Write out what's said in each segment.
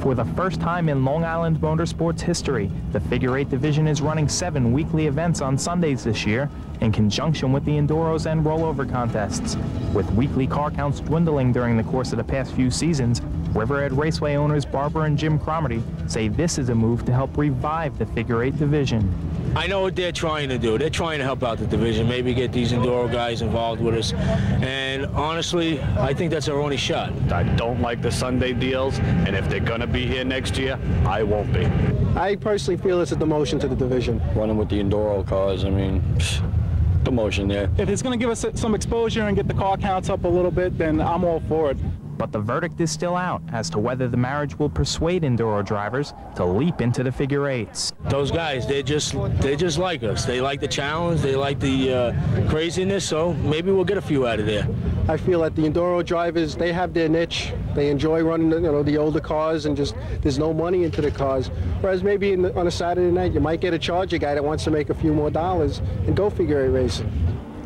For the first time in Long Island motorsports history, the figure eight division is running 7 weekly events on Sundays this year in conjunction with the Enduros and rollover contests. With weekly car counts dwindling during the course of the past few seasons, Riverhead Raceway owners Barbara and Jim Cromarty say this is a move to help revive the figure eight division. I know what they're trying to do. They're trying to help out the division, maybe get these Enduro guys involved with us. And honestly, I think that's our only shot. I don't like the Sunday deals, and if they're going to be here next year, I won't be. I personally feel it's a demotion to the division. Running with the Enduro cars, I mean, demotion there. If it's going to give us some exposure and get the car counts up a little bit, then I'm all for it. But the verdict is still out as to whether the marriage will persuade Enduro drivers to leap into the figure eights. Those guys, they're just like us. They like the challenge, they like the craziness, so maybe we'll get a few out of there. I feel that the Enduro drivers, they have their niche. They enjoy running, the older cars, and just there's no money into the cars. Whereas maybe on a Saturday night, you might get a Charger guy that wants to make a few more dollars and go figure eight racing.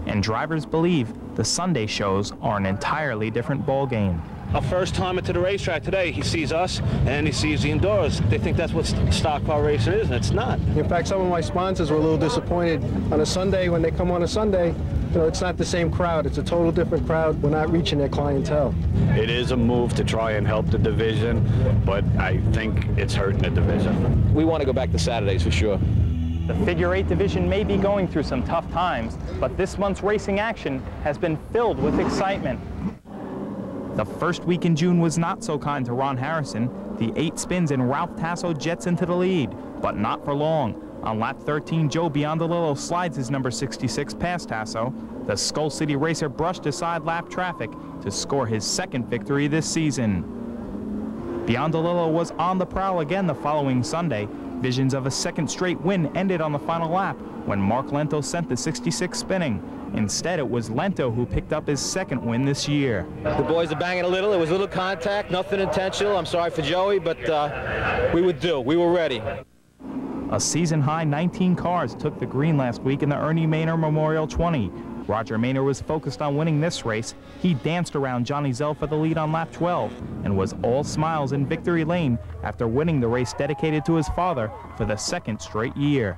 And drivers believe the Sunday shows are an entirely different ballgame. A first-timer to the racetrack today, he sees us and he sees the Enduros. They think that's what stock car racing is, and it's not. In fact, some of my sponsors were a little disappointed on a Sunday. When they come on a Sunday, it's not the same crowd. It's a total different crowd. We're not reaching their clientele. It is a move to try and help the division, but I think it's hurting the division. We want to go back to Saturdays for sure. The figure eight division may be going through some tough times, but this month's racing action has been filled with excitement. The first week in June was not so kind to Ron Harrison. The 8 spins and Ralph Tasso jets into the lead, but not for long. On lap 13, Joe Biondolillo slides his number 66 past Tasso. The Skull City racer brushed aside lap traffic to score his second victory this season. Biondolillo was on the prowl again the following Sunday. Visions of a second straight win ended on the final lap when Mark Lento sent the 66 spinning. Instead, it was Lento who picked up his second win this year. The boys are banging a little. It was a little contact, nothing intentional. I'm sorry for Joey, but we were ready. A season-high 19 cars took the green last week in the Ernie Maynor Memorial 20. Roger Maynor was focused on winning this race. He danced around Johnny Zell for the lead on lap 12 and was all smiles in victory lane after winning the race dedicated to his father for the second straight year.